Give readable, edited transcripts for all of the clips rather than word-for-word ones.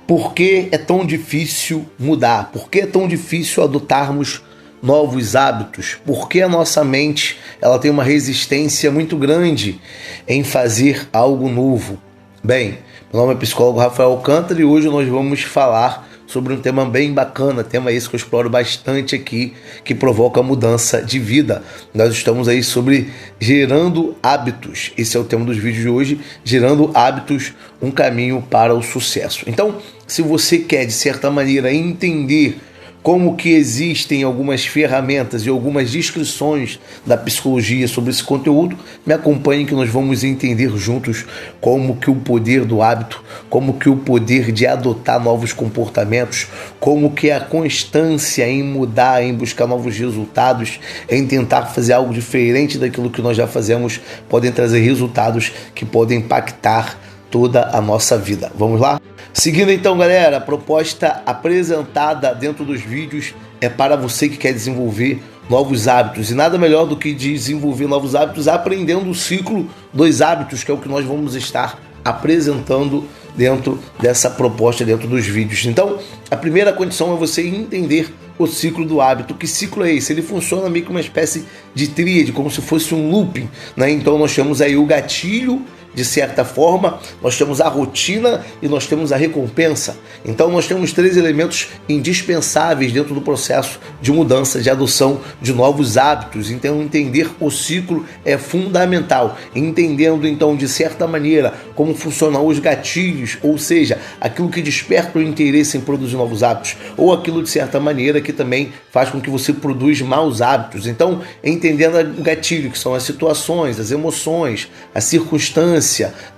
Por que é tão difícil mudar? Por que é tão difícil adotarmos novos hábitos? Por que a nossa mente ela tem uma resistência muito grande em fazer algo novo? Bem, meu nome é psicólogo Rafael Alcântara e hoje nós vamos falar sobre um tema bem bacana, tema esse que eu exploro bastante aqui, que provoca mudança de vida. Nós estamos aí sobre gerando hábitos. Esse é o tema dos vídeos de hoje, gerando hábitos, um caminho para o sucesso. Então, se você quer, de certa maneira, entender como que existem algumas ferramentas e algumas descrições da psicologia sobre esse conteúdo, me acompanhem que nós vamos entender juntos como que o poder do hábito, como que o poder de adotar novos comportamentos, como que a constância em mudar, em buscar novos resultados, em tentar fazer algo diferente daquilo que nós já fazemos, podem trazer resultados que podem impactar toda a nossa vida. Vamos lá? Seguindo então, galera, a proposta apresentada dentro dos vídeos é para você que quer desenvolver novos hábitos. E nada melhor do que desenvolver novos hábitos aprendendo o ciclo dos hábitos, que é o que nós vamos estar apresentando dentro dessa proposta, dentro dos vídeos. Então, a primeira condição é você entender o ciclo do hábito. Que ciclo é esse? Ele funciona meio que uma espécie de tríade, como se fosse um looping, né? Então, nós temos aí o gatilho, de certa forma, nós temos a rotina e nós temos a recompensa. Então nós temos três elementos indispensáveis dentro do processo de mudança, de adoção de novos hábitos. Então entender o ciclo é fundamental. Entendendo então de certa maneira como funcionam os gatilhos, ou seja, aquilo que desperta o interesse em produzir novos hábitos, ou aquilo de certa maneira que também faz com que você produza maus hábitos. Então entendendo o gatilho, que são as situações, as emoções, as circunstâncias,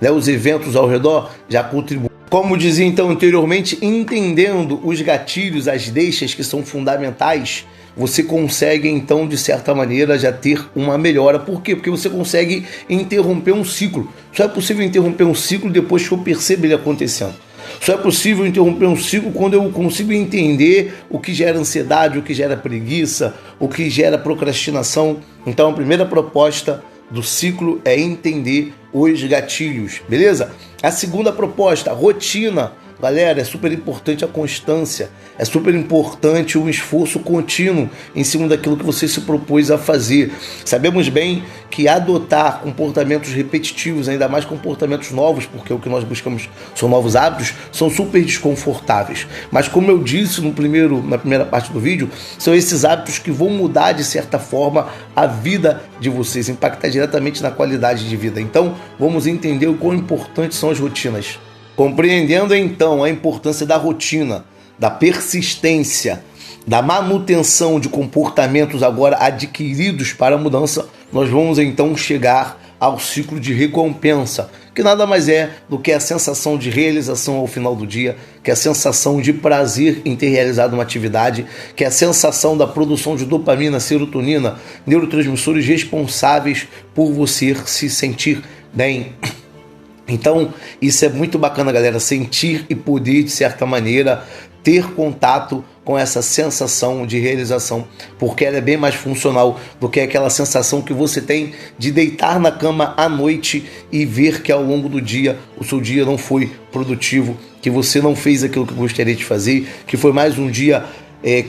né, os eventos ao redor já contribuem. Como dizia então anteriormente, entendendo os gatilhos, as deixas que são fundamentais, você consegue então de certa maneira já ter uma melhora. Por quê? Porque você consegue interromper um ciclo. Só é possível interromper um ciclo depois que eu percebo ele acontecendo. Só é possível interromper um ciclo quando eu consigo entender o que gera ansiedade, o que gera preguiça, o que gera procrastinação. Então a primeira proposta do ciclo é entender os gatilhos, beleza? A segunda proposta, rotina. Galera, é super importante a constância, é super importante o esforço contínuo em cima daquilo que você se propôs a fazer. Sabemos bem que adotar comportamentos repetitivos, ainda mais comportamentos novos, porque o que nós buscamos são novos hábitos, são super desconfortáveis. Mas como eu disse na primeira parte do vídeo, são esses hábitos que vão mudar de certa forma a vida de vocês, impactar diretamente na qualidade de vida. Então, vamos entender o quão importantes são as rotinas. Compreendendo então a importância da rotina, da persistência, da manutenção de comportamentos agora adquiridos para a mudança, nós vamos então chegar ao ciclo de recompensa, que nada mais é do que a sensação de realização ao final do dia, que é a sensação de prazer em ter realizado uma atividade, que é a sensação da produção de dopamina, serotonina, neurotransmissores responsáveis por você se sentir bem. Então, isso é muito bacana, galera, sentir e poder, de certa maneira, ter contato com essa sensação de realização, porque ela é bem mais funcional do que aquela sensação que você tem de deitar na cama à noite e ver que ao longo do dia o seu dia não foi produtivo, que você não fez aquilo que gostaria de fazer, que foi mais um dia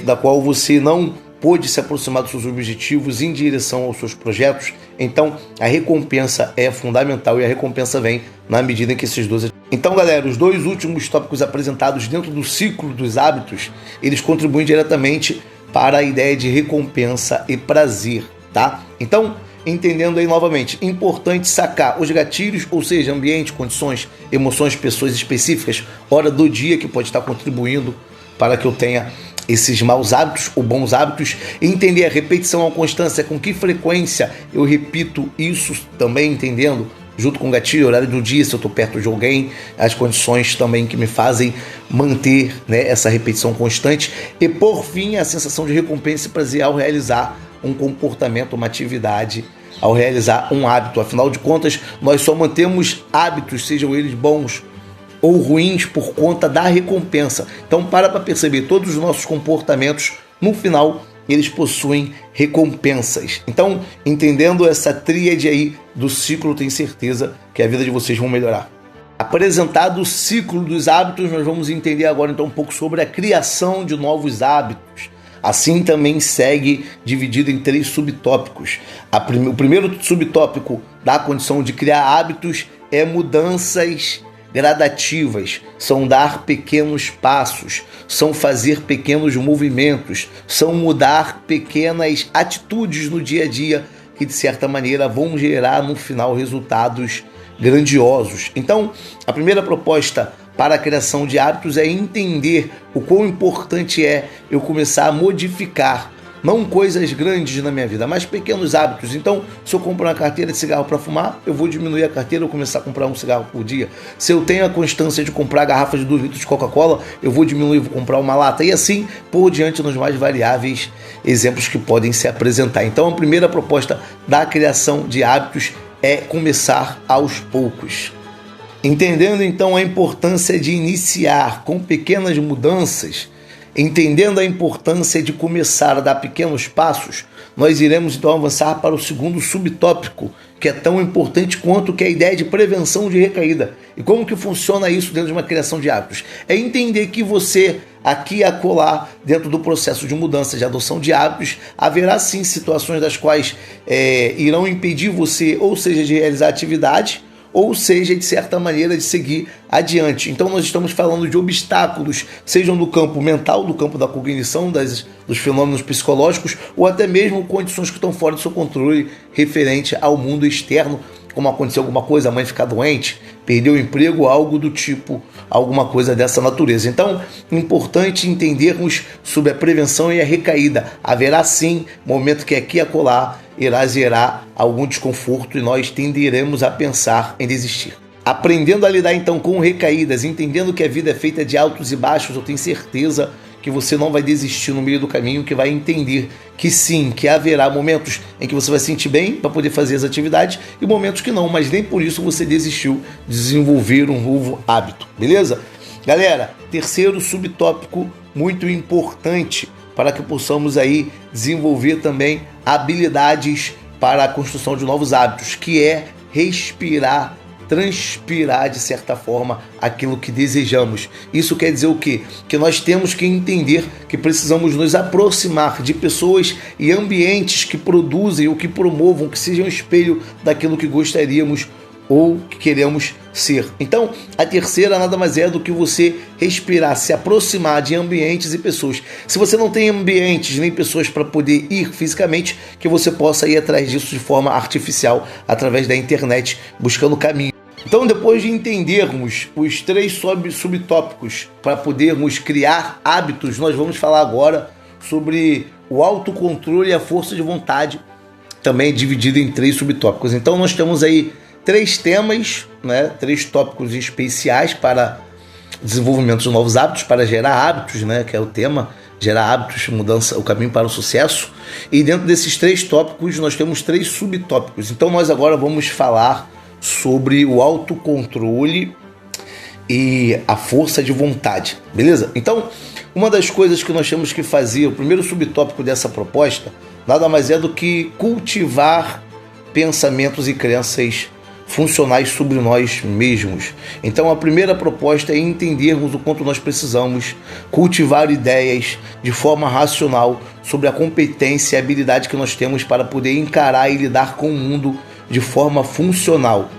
da qual você não pôde se aproximar dos seus objetivos em direção aos seus projetos. Então a recompensa é fundamental e a recompensa vem na medida em que esses dois... Então, galera, os dois últimos tópicos apresentados dentro do ciclo dos hábitos, eles contribuem diretamente para a ideia de recompensa e prazer, tá? Então, entendendo aí novamente, importante sacar os gatilhos, ou seja, ambiente, condições, emoções, pessoas específicas, hora do dia que pode estar contribuindo para que eu tenha esses maus hábitos ou bons hábitos, entender a repetição, a constância, com que frequência eu repito isso também, entendendo, junto com o gatilho, horário do dia, se eu estou perto de alguém, as condições também que me fazem manter, né, essa repetição constante, e por fim a sensação de recompensa e prazer ao realizar um comportamento, uma atividade, ao realizar um hábito. Afinal de contas, nós só mantemos hábitos, sejam eles bons ou ruins, por conta da recompensa. Então para perceber, todos os nossos comportamentos, no final, eles possuem recompensas. Então, entendendo essa tríade aí do ciclo, eu tenho certeza que a vida de vocês vão melhorar. Apresentado o ciclo dos hábitos, nós vamos entender agora então um pouco sobre a criação de novos hábitos. Assim também segue dividido em 3 subtópicos. O primeiro subtópico da condição de criar hábitos é mudanças gradativas, são dar pequenos passos, são fazer pequenos movimentos, são mudar pequenas atitudes no dia a dia que de certa maneira vão gerar no final resultados grandiosos. Então, a primeira proposta para a criação de hábitos é entender o quão importante é eu começar a modificar, não coisas grandes na minha vida, mas pequenos hábitos. Então, se eu comprar uma carteira de cigarro para fumar, eu vou diminuir a carteira, eu começar a comprar um cigarro por dia. Se eu tenho a constância de comprar garrafas de 2 litros de Coca-Cola, eu vou diminuir, vou comprar uma lata. E assim por diante nos mais variáveis exemplos que podem se apresentar. Então, a primeira proposta da criação de hábitos é começar aos poucos. Entendendo então a importância de iniciar com pequenas mudanças, entendendo a importância de começar a dar pequenos passos, nós iremos então avançar para o segundo subtópico, que é tão importante quanto que a ideia de prevenção de recaída. E como que funciona isso dentro de uma criação de hábitos? É entender que você, aqui e acolá, dentro do processo de mudança, de adoção de hábitos, haverá sim situações das quais irão impedir você, ou seja, de realizar atividade, ou seja, de certa maneira, de seguir adiante. Então nós estamos falando de obstáculos, sejam do campo mental, do campo da cognição, dos fenômenos psicológicos, ou até mesmo condições que estão fora do seu controle referente ao mundo externo, como aconteceu alguma coisa, a mãe ficar doente, perdeu o emprego, algo do tipo, alguma coisa dessa natureza. Então, importante entendermos sobre a prevenção e a recaída. Haverá sim momento que aqui e acolá irá gerar algum desconforto e nós tenderemos a pensar em desistir. Aprendendo a lidar então com recaídas, entendendo que a vida é feita de altos e baixos, eu tenho certeza que você não vai desistir no meio do caminho, que vai entender que sim, que haverá momentos em que você vai se sentir bem para poder fazer as atividades e momentos que não, mas nem por isso você desistiu de desenvolver um novo hábito, beleza? Galera, terceiro subtópico muito importante para que possamos aí desenvolver também habilidades para a construção de novos hábitos, que é respirar, transpirar de certa forma aquilo que desejamos. Isso quer dizer o quê? Que nós temos que entender que precisamos nos aproximar de pessoas e ambientes que produzem ou que promovam, que sejam espelho daquilo que gostaríamos ou que queremos ser. Então, a terceira nada mais é do que você respirar, se aproximar de ambientes e pessoas. Se você não tem ambientes nem pessoas para poder ir fisicamente, que você possa ir atrás disso de forma artificial, através da internet, buscando caminho. Então, depois de entendermos os 3 subtópicos para podermos criar hábitos, nós vamos falar agora sobre o autocontrole e a força de vontade, também dividido em 3 subtópicos. Então, nós temos aí 3 temas, 3 tópicos especiais para desenvolvimento de novos hábitos, para gerar hábitos, que é o tema, gerar hábitos, mudança, o caminho para o sucesso. E dentro desses 3 tópicos, nós temos 3 subtópicos. Então, nós agora vamos falar sobre o autocontrole e a força de vontade, beleza? Então, uma das coisas que nós temos que fazer, o primeiro subtópico dessa proposta, nada mais é do que cultivar pensamentos e crenças funcionais sobre nós mesmos. Então a primeira proposta é entendermos o quanto nós precisamos cultivar ideias de forma racional sobre a competência e habilidade que nós temos para poder encarar e lidar com o mundo de forma funcional.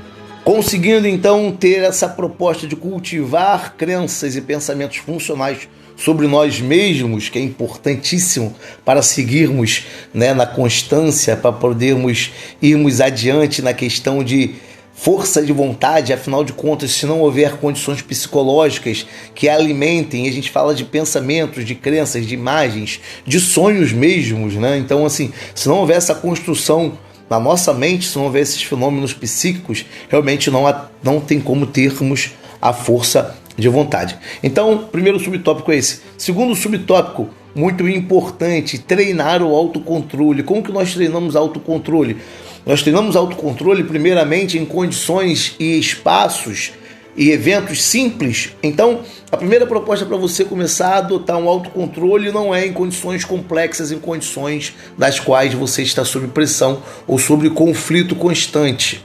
Conseguindo então ter essa proposta de cultivar crenças e pensamentos funcionais sobre nós mesmos, que é importantíssimo para seguirmos na constância, para podermos irmos adiante na questão de força de vontade. Afinal de contas, se não houver condições psicológicas que alimentem, a gente fala de pensamentos, de crenças, de imagens, de sonhos mesmos, Então, assim, se não houver essa construção na nossa mente, se não houver esses fenômenos psíquicos, realmente não tem como termos a força de vontade. Então, primeiro subtópico é esse. Segundo subtópico, muito importante, treinar o autocontrole. Como que nós treinamos autocontrole? Nós treinamos autocontrole primeiramente em condições e espaços e eventos simples. Então, a primeira proposta para você começar a adotar um autocontrole não é em condições complexas, em condições das quais você está sob pressão ou sob conflito constante.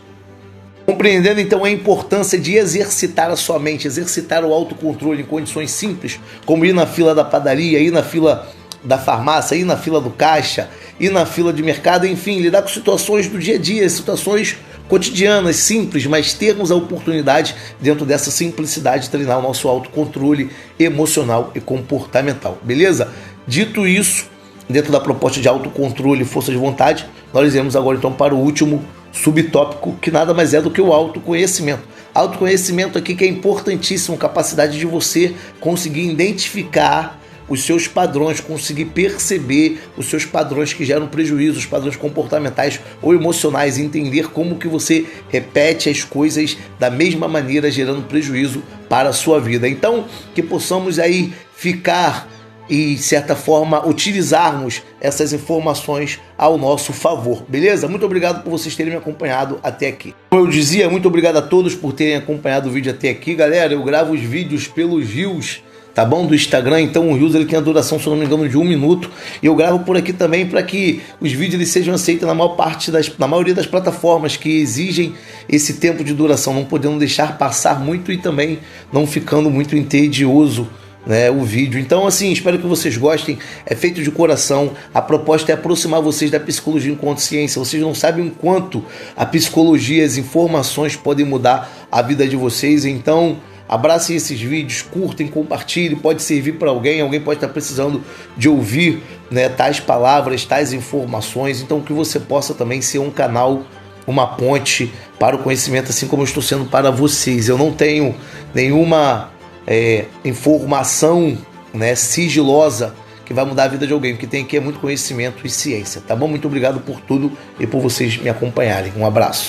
Compreendendo então a importância de exercitar a sua mente, exercitar o autocontrole em condições simples, como ir na fila da padaria, ir na fila da farmácia, ir na fila do caixa, ir na fila de mercado, enfim, lidar com situações do dia a dia, situações cotidianas, simples, mas termos a oportunidade, dentro dessa simplicidade, de treinar o nosso autocontrole emocional e comportamental, beleza? Dito isso, dentro da proposta de autocontrole e força de vontade, nós iremos agora então para o último subtópico, que nada mais é do que o autoconhecimento. Autoconhecimento aqui que é importantíssimo, capacidade de você conseguir identificar os seus padrões, conseguir perceber os seus padrões que geram prejuízo, os padrões comportamentais ou emocionais, entender como que você repete as coisas da mesma maneira, gerando prejuízo para a sua vida. Então, que possamos aí ficar e, de certa forma, utilizarmos essas informações ao nosso favor, beleza? Muito obrigado por vocês terem me acompanhado até aqui. Como eu dizia, muito obrigado a todos por terem acompanhado o vídeo até aqui. Galera, eu gravo os vídeos pelos Reels, tá bom? Do Instagram, então o Reels ele tem a duração, se eu não me engano, de 1 minuto. E eu gravo por aqui também para que os vídeos eles sejam aceitos na maioria das plataformas que exigem esse tempo de duração, não podendo deixar passar muito e também não ficando muito entedioso, né, o vídeo. Então, assim, espero que vocês gostem. É feito de coração. A proposta é aproximar vocês da psicologia enquanto ciência. Vocês não sabem o quanto a psicologia, as informações podem mudar a vida de vocês. Então, abracem esses vídeos, curtem, compartilhem, pode servir para alguém pode estar precisando de ouvir, né, tais palavras, tais informações, então que você possa também ser um canal, uma ponte para o conhecimento, assim como eu estou sendo para vocês. Eu não tenho nenhuma informação, né, sigilosa que vai mudar a vida de alguém. O que tem aqui é muito conhecimento e ciência, tá bom? Muito obrigado por tudo e por vocês me acompanharem. Um abraço.